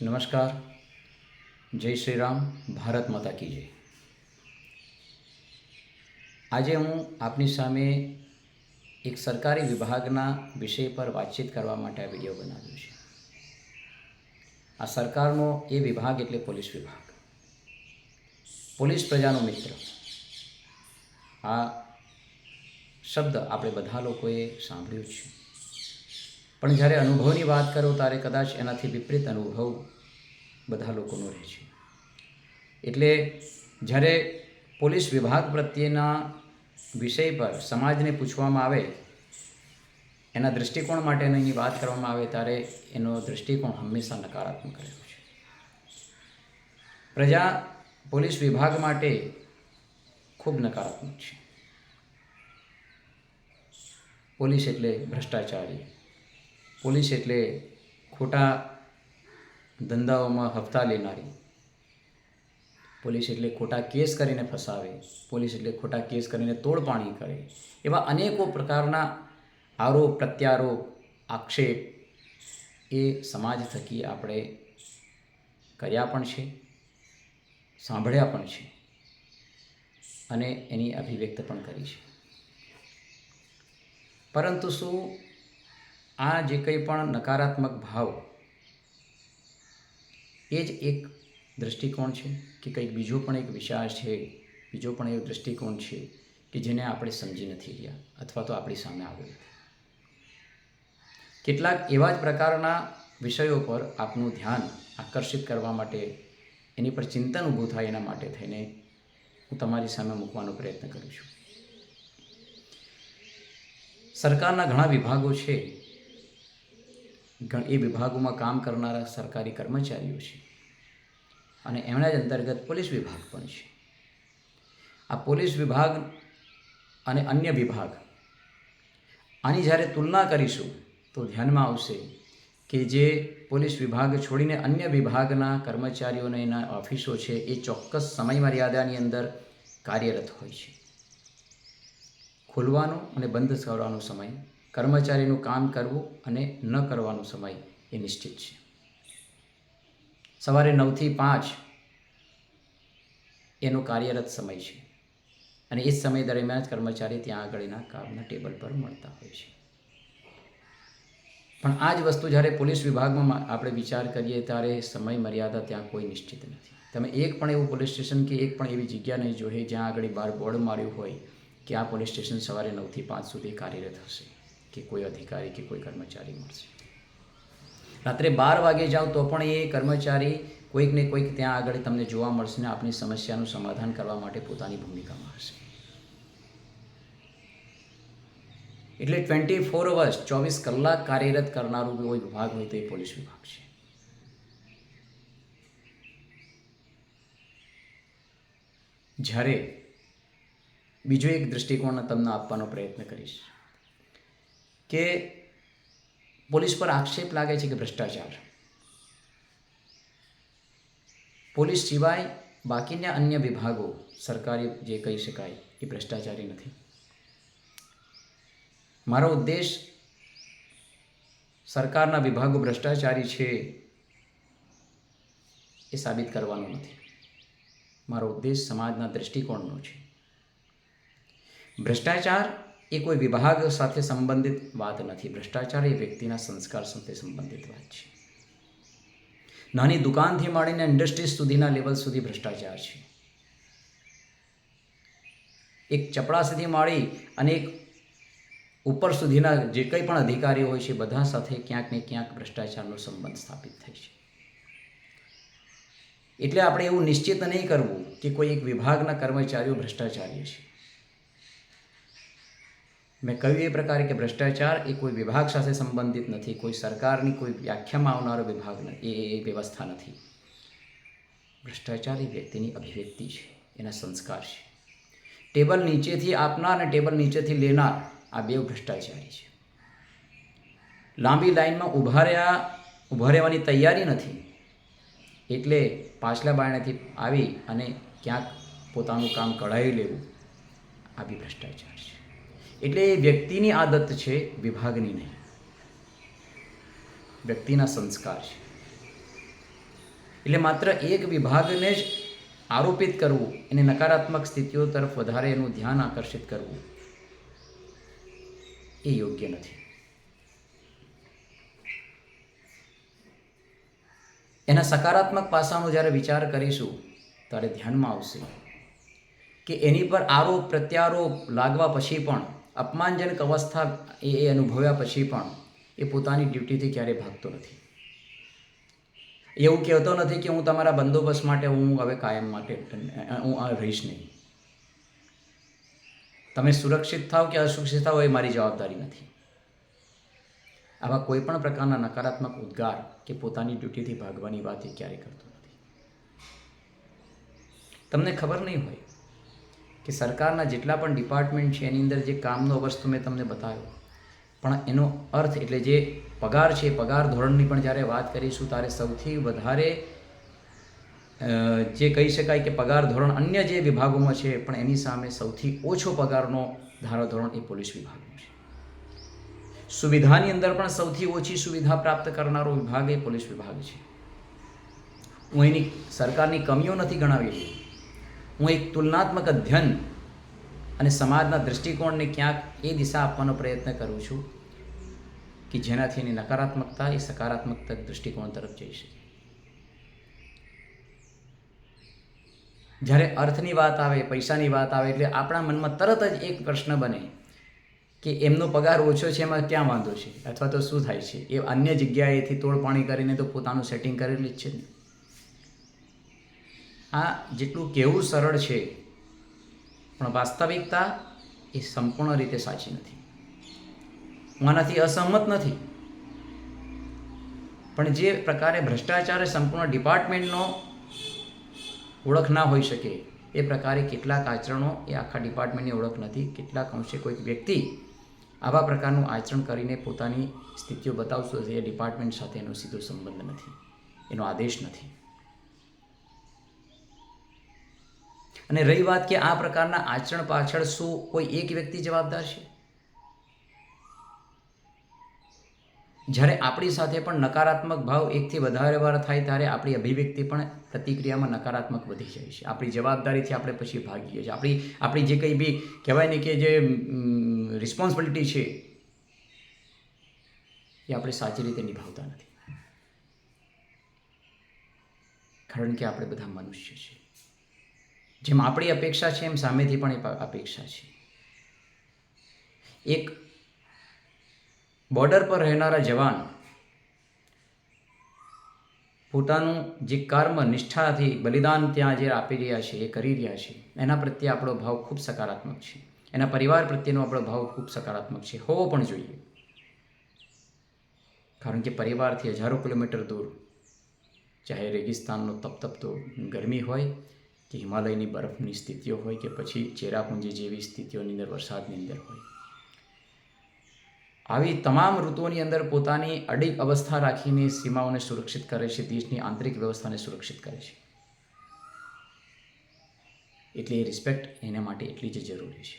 નમસ્કાર, જય શ્રી રામ, ભારત માતા કી જય. આજે હું આપની સામે એક સરકારી વિભાગના વિષય પર વાતચીત કરવા માટે આ વિડીયો બનાવ્યો છે. આ સરકારનો એ વિભાગ એટલે પોલીસ વિભાગ. પોલીસ પ્રજાનો મિત્ર, આ શબ્દ આપણે બધા લોકોએ સાંભળ્યું છે, પણ જ્યારે અનુભવની વાત કરો ત્યારે કદાચ એનાથી વિપરીત અનુભવ બધા લોકોનો રહે છે. એટલે જ્યારે પોલીસ વિભાગ પ્રત્યેના વિષય પર સમાજને પૂછવામાં આવે, એના દૃષ્ટિકોણ માટેની વાત કરવામાં આવે ત્યારે એનો દૃષ્ટિકોણ હંમેશા નકારાત્મક રહેલો છે. પ્રજા પોલીસ વિભાગ માટે ખૂબ નકારાત્મક છે. પોલીસ એટલે ભ્રષ્ટાચારી, પોલીસ એટલે ખોટા ધંધાઓમાં હપ્તા લેનારી, પોલીસ એટલે ખોટા કેસ કરીને ફસાવે, પોલીસ એટલે ખોટા કેસ કરીને તોડપાણી કરે, એવા અનેકો પ્રકારના આરોપ પ્રત્યારોપ આક્ષેપ એ સમાજ થકી આપણે કર્યા પણ છે, સાંભળ્યા પણ છે અને એની અભિવ્યક્ત પણ કરી છે. પરંતુ શું આ જે કંઈ પણ નકારાત્મક ભાવ એ જ એક દૃષ્ટિકોણ છે કે કંઈક બીજો પણ એક વિચાર છે, બીજો પણ એક દૃષ્ટિકોણ છે કે જેને આપણે સમજી નથી રહ્યા અથવા તો આપણી સામે આવ્યો નથી? કેટલાક એવા જ પ્રકારના વિષયો પર આપનું ધ્યાન આકર્ષિત કરવા માટે, એની પર ચિંતન ઊભું થાય એના માટે થઈને હું તમારી સામે મૂકવાનો પ્રયત્ન કરું છું. સરકારના ઘણા વિભાગો છે, એ વિભાગોમાં કામ કરનારા સરકારી કર્મચારીઓ છે અને એમના જ અંતર્ગત પોલીસ વિભાગ પણ છે. આ પોલીસ વિભાગ અને અન્ય વિભાગ, આની જ્યારે તુલના કરીશું તો ધ્યાનમાં આવશે કે જે પોલીસ વિભાગ છોડીને અન્ય વિભાગના કર્મચારીઓને એના ઓફિસો છે એ ચોક્કસ સમય મર્યાદાની અંદર કાર્યરત હોય છે. ખોલવાનો અને બંધ કરવાનો સમય, કર્મચારીનું કામ કરવું અને ન કરવાનો સમય એ નિશ્ચિત છે. સવારે 9 થી 5 એનો કાર્યરત સમય છે અને એ સમય દરમિયાન જ કર્મચારી ત્યાં આગળના કામના ટેબલ પર મળતા હોય છે. પણ આ જ વસ્તુ જ્યારે પોલીસ વિભાગમાં આપણે વિચાર કરીએ ત્યારે સમય મર્યાદા ત્યાં કોઈ નિશ્ચિત નથી. તમે એક પણ એવું પોલીસ સ્ટેશન કે એક પણ એવી જગ્યા નહીં જોઈએ જ્યાં આગળ બહાર બોર્ડ માર્યું હોય કે આ પોલીસ સ્ટેશન સવારે 9 થી 5 સુધી કાર્યરત હશે કે કોઈ અધિકારી કે કોઈ કર્મચારી મળશે. રાત્રે 12 વાગે જાઓ તો પણ એ કર્મચારી કોઈક ને કોઈક ત્યાં આગળ તમને જોવા મળશે ને આપની સમસ્યાનું સમાધાન કરવા માટે પોતાની ભૂમિકામાં હશે. એટલે 24 અવર્સ 24 કલાક કાર્યરત કરનારું કોઈ વિભાગ હોય તો એ પોલીસ વિભાગ છે. જ્યારે બીજો એક દૃષ્ટિકોણ તમને આપવાનો પ્રયત્ન કરીશ કે પોલીસ પર આક્ષેપ લાગે છે કે ભ્રષ્ટાચાર, પોલીસ સિવાય બાકીના અન્ય વિભાગો સરકારી જે કહી શકાય એ ભ્રષ્ટાચારી નથી. મારો ઉદ્દેશ સરકારના વિભાગો ભ્રષ્ટાચારી છે એ સાબિત કરવાનો નથી. મારો ઉદ્દેશ સમાજના દૃષ્ટિકોણનો છે. ભ્રષ્ટાચાર એ કોઈ વિભાગ સાથે સંબંધિત વાત નથી. ભ્રષ્ટાચાર એ વ્યક્તિના સંસ્કાર સાથે સંબંધિત વાત છે. નાની દુકાનથી માંડીને ઇન્ડસ્ટ્રીઝ સુધીના લેવલ સુધી ભ્રષ્ટાચાર છે. એક ચપળાસીથી માંડી અને એક ઉપર સુધીના જે કંઈ પણ અધિકારીઓ હોય છે બધા સાથે ક્યાંક ને ક્યાંક ભ્રષ્ટાચારનો સંબંધ સ્થાપિત થાય છે. એટલે આપણે એવું નિશ્ચિત નહીં કરવું કે કોઈ એક વિભાગના કર્મચારીઓ ભ્રષ્ટાચારી છે. મેં કહ્યું એ પ્રકારે કે ભ્રષ્ટાચાર એ કોઈ વિભાગ સાથે સંબંધિત નથી, કોઈ સરકારની કોઈ વ્યાખ્યામાં આવનારો વિભાગ નથી, એ વ્યવસ્થા નથી. ભ્રષ્ટાચાર એ વ્યક્તિની અભિવ્યક્તિ છે, એના સંસ્કાર છે. ટેબલ નીચેથી આપનાર અને ટેબલ નીચેથી લેનાર આ બે ભ્રષ્ટાચારી છે. લાંબી લાઈનમાં ઊભા રહેવાની તૈયારી નથી એટલે પાછલા બારણેથી આવી અને ક્યાંક પોતાનું કામ કઢાવી લેવું, આ બી ભ્રષ્ટાચાર છે. એટલે એ વ્યક્તિની આદત છે, વિભાગની નહીં. વ્યક્તિના સંસ્કાર છે. એટલે માત્ર એક વિભાગને જ આરોપિત કરવું, એને નકારાત્મક સ્થિતિઓ તરફ વધારે એનું ધ્યાન આકર્ષિત કરવું એ યોગ્ય નથી. એના સકારાત્મક પાસાનો જ્યારે વિચાર કરીશું ત્યારે ધ્યાનમાં આવશે કે એની પર આરોપ પ્રત્યારોપ લાગવા પછી પણ, અપમાનજનક અવસ્થા એ અનુભવ્યા પછી પણ એ પોતાની ડ્યુટીથી ક્યારેય ભાગતો નથી. એવું કહેતો નથી કે હું તમારા બંદોબસ્ત માટે હું હવે કાયમ માટે હું રહીશ નહીં. તમે સુરક્ષિત થાવ કે અસુરક્ષિત થાવ એ મારી જવાબદારી નથી. આવા કોઈ પણ પ્રકારના નકારાત્મક ઉદ્ગાર કે પોતાની ડ્યુટીથી ભાગવાની વાત એ ક્યારેય કરતો નથી. તમને ખબર નહીં હોય કે સરકારના જેટલા પણ ડિપાર્ટમેન્ટ છે એની અંદર જે કામનો વસ્તુ મેં તમને બતાવ્યો, પણ એનો અર્થ એટલે જે પગાર છે, પગાર ધોરણની પણ જ્યારે વાત કરીશું ત્યારે સૌથી વધારે જે કહી શકાય કે પગાર ધોરણ અન્ય જે વિભાગોમાં છે પણ એની સામે સૌથી ઓછો પગારનો ધારાધોરણ એ પોલીસ વિભાગનો છે. સુવિધાની અંદર પણ સૌથી ઓછી સુવિધા પ્રાપ્ત કરનારો વિભાગ એ પોલીસ વિભાગ છે. હું એની સરકારની કમીઓ નથી ગણાવી રહી. હું એક તુલનાત્મક અધ્યયન અને સમાજના દૃષ્ટિકોણને ક્યાંક એ દિશા આપવાનો પ્રયત્ન કરું છું કે જેનાથી એની નકારાત્મકતા એ સકારાત્મક દૃષ્ટિકોણ તરફ જઈ શકે. જ્યારે અર્થની વાત આવે, પૈસાની વાત આવે એટલે આપણા મનમાં તરત જ એક પ્રશ્ન બને કે એમનો પગાર ઓછો છે એમાં ક્યાં વાંધો છે, અથવા તો શું થાય છે, એ અન્ય જગ્યાએથી તોડપાણી કરીને તો પોતાનું સેટિંગ કરેલી જ છે ને. આ જેટલું કહેવું સરળ છે પણ વાસ્તવિકતા એ સંપૂર્ણ રીતે સાચી નથી. હું આનાથી અસહમત નથી, પણ જે પ્રકારે ભ્રષ્ટાચાર સંપૂર્ણ ડિપાર્ટમેન્ટનો ઓળખ ના હોઈ શકે એ પ્રકારે કેટલાક આચરણો એ આખા ડિપાર્ટમેન્ટની ઓળખ નથી. કેટલાક અંશે કોઈક વ્યક્તિ આવા પ્રકારનું આચરણ કરીને પોતાની સ્થિતિઓ બતાવશો એ ડિપાર્ટમેન્ટ સાથે એનો સીધો સંબંધ નથી, એનો આદેશ નથી. અને રહી વાત કે આ પ્રકારના આચરણ પાછળ શું કોઈ એક વ્યક્તિ જવાબદાર છે? જ્યારે આપણી સાથે પણ નકારાત્મક ભાવ એકથી વધારે વાર થાય ત્યારે આપણી અભિવ્યક્તિ પણ પ્રતિક્રિયામાં નકારાત્મક વધી જાય છે. આપણી જવાબદારીથી આપણે પછી ભાગીએ છીએ. આપણી જે કંઈ બી કહેવાય ને કે જે રિસ્પોન્સિબિલિટી છે એ આપણે સાચી રીતે નિભાવતા નથી, કારણ કે આપણે બધા મનુષ્ય છીએ. જેમ આપણી અપેક્ષા છે એમ સામેથી પણ એ અપેક્ષા છે. એક બોર્ડર પર રહેનારા જવાન પોતાનું જે કર્મ નિષ્ઠાથી બલિદાન ત્યાં જે આપી રહ્યા છે, એ કરી રહ્યા છે, એના પ્રત્યે આપણો ભાવ ખૂબ સકારાત્મક છે. એના પરિવાર પ્રત્યેનો આપણો ભાવ ખૂબ સકારાત્મક છે, હોવો પણ જોઈએ. કારણ કે પરિવારથી હજારો કિલોમીટર દૂર, ચાહે રેગિસ્તાનનો તપતપતો ગરમી હોય કે હિમાલયની બરફની સ્થિતિઓ હોય કે પછી ચેરાપુંજી જેવી સ્થિતિઓની અંદર વરસાદની અંદર હોય, આવી તમામ ઋતુઓની અંદર પોતાની અડીગ અવસ્થા રાખીને સીમાઓને સુરક્ષિત કરે છે, દેશની આંતરિક વ્યવસ્થાને સુરક્ષિત કરે છે. એટલે એ રિસ્પેક્ટ એના માટે એટલી જ જરૂરી છે.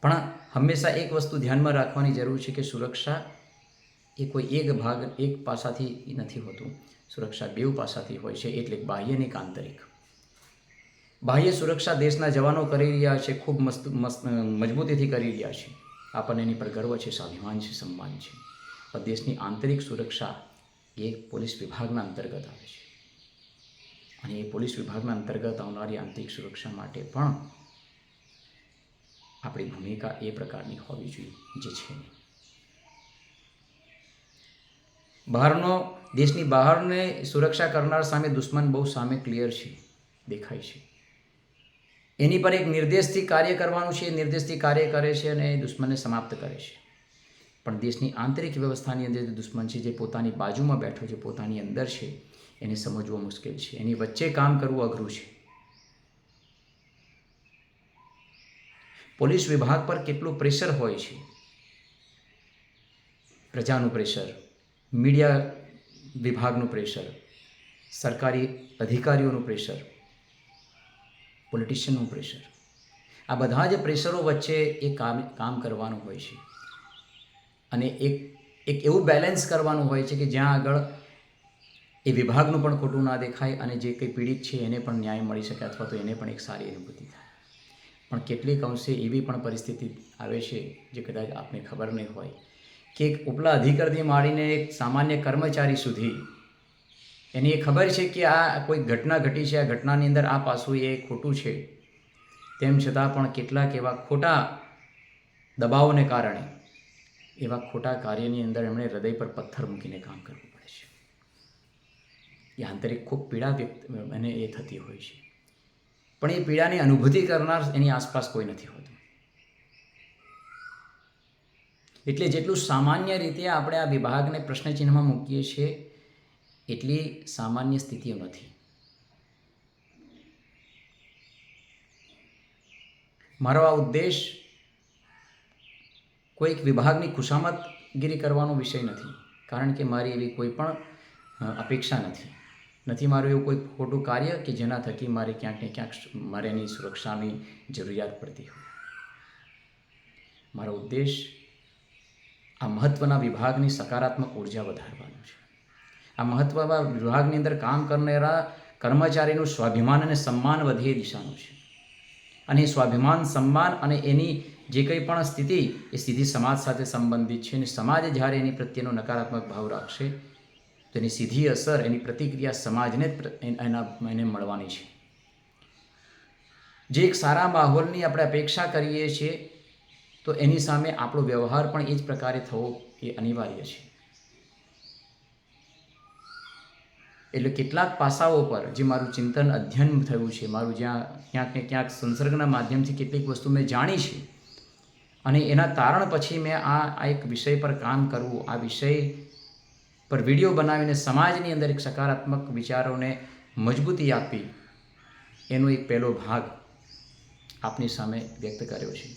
પણ હંમેશા એક વસ્તુ ધ્યાનમાં રાખવાની જરૂર છે કે સુરક્ષા એ કોઈ એક પાસાથી નથી હોતું. સુરક્ષા બેઉ પાસાથી હોય છે, એટલે બાહ્ય અને આંતરિક. બાહ્ય સુરક્ષા દેશના જવાનો કરી રહ્યા છે, ખૂબ મજબૂતીથી કરી રહ્યા છે, આપણને એની પર ગર્વ છે, સ્વાભિમાન છે, સન્માન છે. પણ દેશની આંતરિક સુરક્ષા એ પોલીસ વિભાગના અંતર્ગત આવે છે, અને એ પોલીસ વિભાગના અંતર્ગત આવનારી આંતરિક સુરક્ષા માટે પણ આપણી ભૂમિકા એ પ્રકારની હોવી જોઈએ જે છે. દેશની બહારને સુરક્ષા કરનાર સામે દુશ્મન બહુ સામે ક્લિયર છે, દેખાય છે. એની પર એક નિર્દેશથી કાર્ય કરવાનું છે, નિર્દેશથી કાર્ય કરે છે અને દુશ્મનને સમાપ્ત કરે છે. પણ દેશની આંતરિક વ્યવસ્થાની અંદર જે દુશ્મન છે, જે પોતાની બાજુમાં બેઠો છે, પોતાની અંદર છે, એને સમજવું મુશ્કેલ છે, એની વચ્ચે કામ કરવું અઘરું છે. પોલીસ વિભાગ પર કેટલું પ્રેશર હોય છે, પ્રજાનું પ્રેશર, મીડિયા વિભાગનું પ્રેશર, સરકારી અધિકારીઓનું પ્રેશર, પોલિટિશિયનનું પ્રેશર, આ બધા જ પ્રેશરો વચ્ચે એ કામ કરવાનું હોય છે. અને એક એક એવું બેલેન્સ કરવાનું હોય છે કે જ્યાં આગળ એ વિભાગનું પણ ખોટું ના દેખાય અને જે કંઈ પીડિત છે એને પણ ન્યાય મળી શકે અથવા તો એને પણ એક સારી અનુભૂતિ થાય. પણ કેટલીક અંશે એવી પણ પરિસ્થિતિ આવે છે જે કદાચ આપને ખબર નહીં હોય કે એક ઉપલા અધિકારીથી માંડીને એક સામાન્ય કર્મચારી સુધી એની એ ખબર છે કે આ કોઈ ઘટના ઘટી છે, આ ઘટનાની અંદર આ પાસું એ ખોટું છે, તેમ છતાં પણ કેટલાક એવા ખોટા દબાવોને કારણે એવા ખોટા કાર્યની અંદર એમણે હૃદય પર પથ્થર મૂકીને કામ કરવું પડે છે. એ આંતરિક ખૂબ પીડા વ્યક્ત એને એ થતી હોય છે, પણ એ પીડાની અનુભૂતિ કરનાર એની આસપાસ કોઈ નથી હોતું. એટલે જેટલું સામાન્ય રીતે આપણે આ વિભાગને પ્રશ્નચિહ્નમાં મૂકીએ છીએ એટલી સામાન્ય સ્થિતિઓ નથી. મારો આ ઉદ્દેશ કોઈક વિભાગની ખુશામતગીરી કરવાનો વિષય નથી, કારણ કે મારી એવી કોઈ પણ અપેક્ષા નથી. મારું એવું કોઈ ખોટું કાર્ય કે જેના થકી મારે ક્યાંક ને ક્યાંક મારે એની સુરક્ષાની જરૂરિયાત પડતી હોય. મારો ઉદ્દેશ આ મહત્ત્વના વિભાગની સકારાત્મક ઉર્જા વધારવાનો છે. આ મહત્ત્વના વિભાગની અંદર કામ કરનારા કર્મચારીનું સ્વાભિમાન અને સન્માન વધે એ દિશાનું છે. અને એ સ્વાભિમાન, સન્માન અને એની જે કંઈ પણ સ્થિતિ એ સીધી સમાજ સાથે સંબંધિત છે. અને સમાજે જ્યારે એની પ્રત્યેનો નકારાત્મક ભાવ રાખશે તો એની સીધી અસર, એની પ્રતિક્રિયા સમાજને એને મળવાની છે. જે એક સારા માહોલની આપણે અપેક્ષા કરીએ છીએ તો એની સામે આપણો વ્યવહાર પણ એ જ પ્રકારે થવો એ અનિવાર્ય છે. એટલે કેટલાક પાસાઓ પર જે મારું ચિંતન, અધ્યયન થયું છે, મારું જ્યાં ક્યાંક ને ક્યાંક સંસર્ગના માધ્યમથી કેટલીક વસ્તુ મેં જાણી છે અને એના તારણ પછી મેં આ એક વિષય પર કામ કરવું, આ વિષય પર વિડીયો બનાવીને સમાજની અંદર એક સકારાત્મક વિચારોને મજબૂતી આપી, એનો એક પહેલો ભાગ આપની સામે વ્યક્ત કર્યો છે.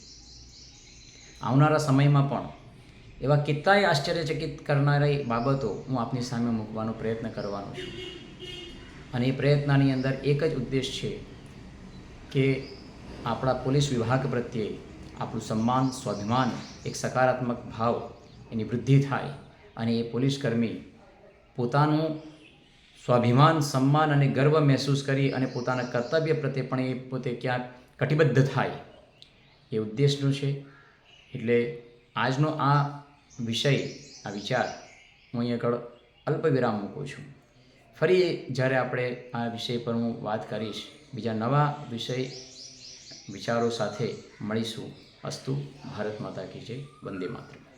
આવનારા સમયમાં પણ એવા કેટલાય આશ્ચર્યચકિત કરનારી બાબતો હું આપની સામે મૂકવાનો પ્રયત્ન કરવાનો છું. અને એ પ્રયત્નની અંદર એક જ ઉદ્દેશ છે કે આપણા પોલીસ વિભાગ પ્રત્યે આપણું સન્માન, સ્વાભિમાન, એક સકારાત્મક ભાવ એની વૃદ્ધિ થાય અને એ પોલીસકર્મી પોતાનું સ્વાભિમાન, સન્માન અને ગર્વ મહેસૂસ કરી અને પોતાના કર્તવ્ય પ્રત્યે પણ એ પોતે ક્યાંક કટિબદ્ધ થાય, એ ઉદ્દેશનું છે. એટલે આજનો આ વિષય, આ વિચાર હું અહીં આગળ અલ્પ વિરામ મૂકું છું. ફરી જ્યારે આપણે આ વિષય પર હું વાત કરીશ, બીજા નવા વિચારો સાથે મળીશું. અસ્તુ. ભારત માતા કી જય. વંદે માતરમ.